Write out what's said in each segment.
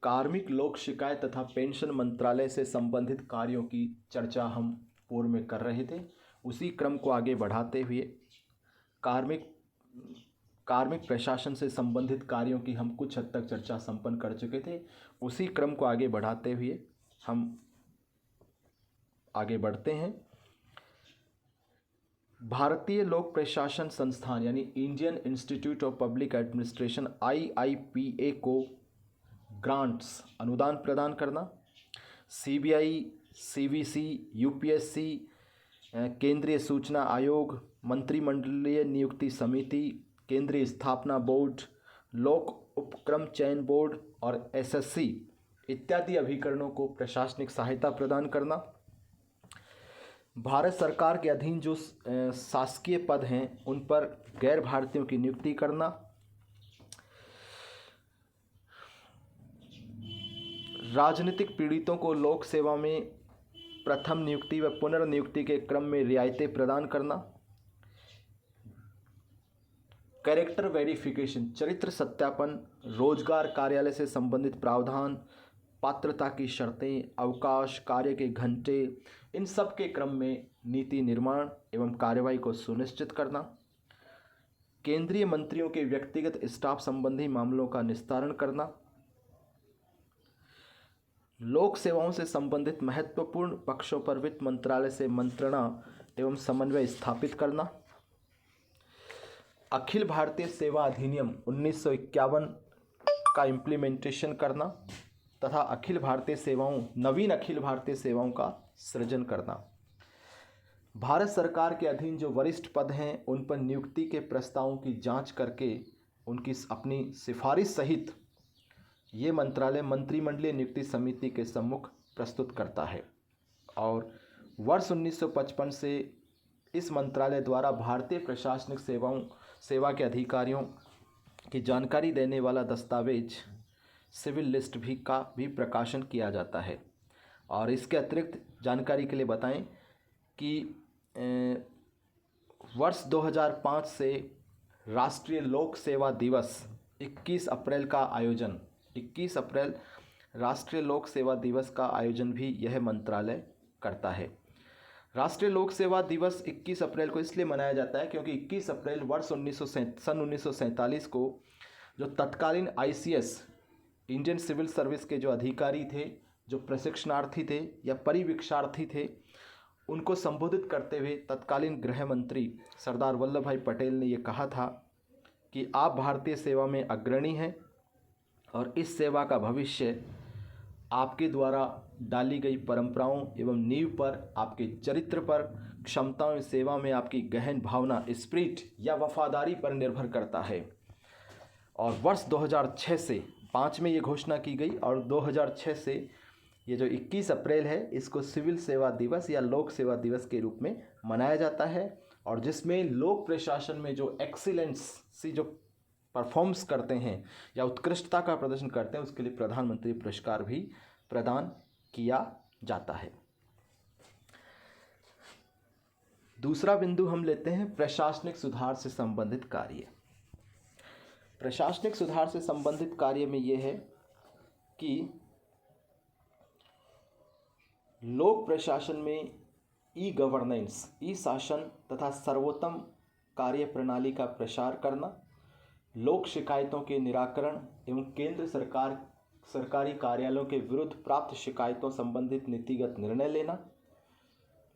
कार्मिक लोक शिकायत तथा पेंशन मंत्रालय से संबंधित कार्यों की चर्चा हम पूर्व में कर रहे थे। उसी क्रम को आगे बढ़ाते हुए कार्मिक कार्मिक प्रशासन से संबंधित कार्यों की हम कुछ हद तक चर्चा संपन्न कर चुके थे। उसी क्रम को आगे बढ़ाते हुए हम आगे बढ़ते हैं। भारतीय लोक प्रशासन संस्थान यानी Indian institute of public administration IIPA को ग्रांट्स अनुदान प्रदान करना, CBI, CVC, UPSC, केंद्रीय सूचना आयोग, मंत्रिमंडलीय नियुक्ति समिति, केंद्रीय स्थापना बोर्ड, लोक उपक्रम चयन बोर्ड और SSC इत्यादि अभिकरणों को प्रशासनिक सहायता प्रदान करना, भारत सरकार के अधीन जो शासकीय पद हैं उन पर गैर भारतीयों की नियुक्ति करना, राजनीतिक पीड़ितों को लोक सेवा में प्रथम नियुक्ति व पुनर्नियुक्ति के क्रम में रियायतें प्रदान करना, कैरेक्टर वेरिफिकेशन चरित्र सत्यापन, रोजगार कार्यालय से संबंधित प्रावधान, पात्रता की शर्तें, अवकाश, कार्य के घंटे, इन सब के क्रम में नीति निर्माण एवं कार्यवाही को सुनिश्चित करना, केंद्रीय मंत्रियों के व्यक्तिगत स्टाफ संबंधी मामलों का निस्तारण करना, लोक सेवाओं से संबंधित महत्वपूर्ण पक्षों पर वित्त मंत्रालय से मंत्रणा एवं समन्वय स्थापित करना, अखिल भारतीय सेवा अधिनियम 1951 का इम्प्लीमेंटेशन करना तथा नवीन अखिल भारतीय सेवाओं का सृजन करना, भारत सरकार के अधीन जो वरिष्ठ पद हैं उन पर नियुक्ति के प्रस्तावों की जांच करके उनकी अपनी सिफारिश सहित ये मंत्रालय मंत्रिमंडलीय नियुक्ति समिति के सम्मुख प्रस्तुत करता है। और वर्ष 1955 से इस मंत्रालय द्वारा भारतीय प्रशासनिक सेवा के अधिकारियों की जानकारी देने वाला दस्तावेज सिविल लिस्ट का भी प्रकाशन किया जाता है। और इसके अतिरिक्त जानकारी के लिए बताएं कि वर्ष 2005 से राष्ट्रीय लोक सेवा दिवस 21 अप्रैल राष्ट्रीय लोक सेवा दिवस का आयोजन भी यह मंत्रालय करता है। राष्ट्रीय लोक सेवा दिवस 21 अप्रैल को इसलिए मनाया जाता है क्योंकि 21 अप्रैल सन 1947 को जो तत्कालीन ICS इंडियन सिविल सर्विस के जो अधिकारी थे, जो प्रशिक्षणार्थी थे या परिवीक्षार्थी थे, उनको संबोधित करते हुए तत्कालीन गृह मंत्री सरदार वल्लभ भाई पटेल ने ये कहा था कि आप भारतीय सेवा में अग्रणी हैं और इस सेवा का भविष्य आपके द्वारा डाली गई परंपराओं एवं नींव पर, आपके चरित्र पर, क्षमताओं सेवा में आपकी गहन भावना, स्पिरिट या वफादारी पर निर्भर करता है। और वर्ष 2006 से 5 में ये घोषणा की गई और 2006 से ये जो 21 अप्रैल है इसको सिविल सेवा दिवस या लोक सेवा दिवस के रूप में मनाया जाता है। और जिसमें लोक प्रशासन में जो एक्सीलेंसी जो परफॉर्म्स करते हैं या उत्कृष्टता का प्रदर्शन करते हैं उसके लिए प्रधानमंत्री पुरस्कार भी प्रदान किया जाता है। दूसरा बिंदु हम लेते हैं प्रशासनिक सुधार से संबंधित कार्य। प्रशासनिक सुधार से संबंधित कार्य में यह है कि लोक प्रशासन में ई-गवर्नेंस, ई-शासन तथा सर्वोत्तम कार्य प्रणाली का प्रसार करना, लोक शिकायतों के निराकरण एवं केंद्र सरकारी कार्यालयों के विरुद्ध प्राप्त शिकायतों संबंधित नीतिगत निर्णय लेना,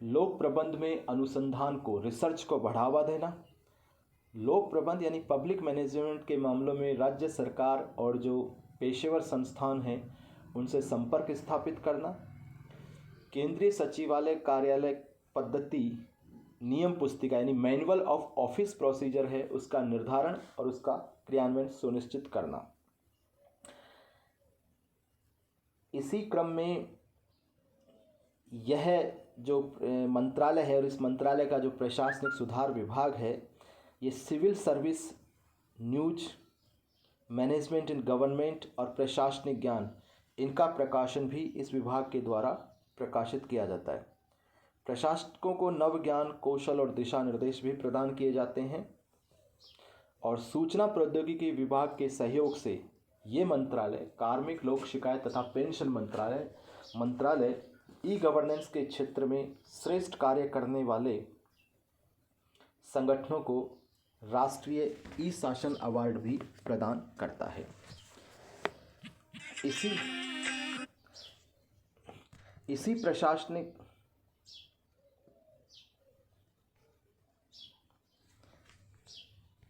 लोक प्रबंध में अनुसंधान को, रिसर्च को बढ़ावा देना, लोक प्रबंध यानी पब्लिक मैनेजमेंट के मामलों में राज्य सरकार और जो पेशेवर संस्थान हैं उनसे संपर्क स्थापित करना, केंद्रीय सचिवालय कार्यालय पद्धति नियम पुस्तिका यानी मैनुअल ऑफ ऑफिस प्रोसीजर है उसका निर्धारण और उसका क्रियान्वयन सुनिश्चित करना। इसी क्रम में यह जो मंत्रालय है और इस मंत्रालय का जो प्रशासनिक सुधार विभाग है ये civil service, news, management in government और प्रशासनिक ज्ञान, इनका प्रकाशन भी इस विभाग के द्वारा प्रकाशित किया जाता है। प्रशासकों को नव ज्ञान, कौशल और दिशा निर्देश भी प्रदान किए जाते हैं। और सूचना प्रौद्योगिकी विभाग के सहयोग से ये मंत्रालय कार्मिक लोक शिकायत तथा पेंशन मंत्रालय ई गवर्नेंस के क्षेत्र में श्रेष्ठ कार्य करने वाले संगठनों को राष्ट्रीय ई शासन अवार्ड भी प्रदान करता है। इसी प्रशासनिक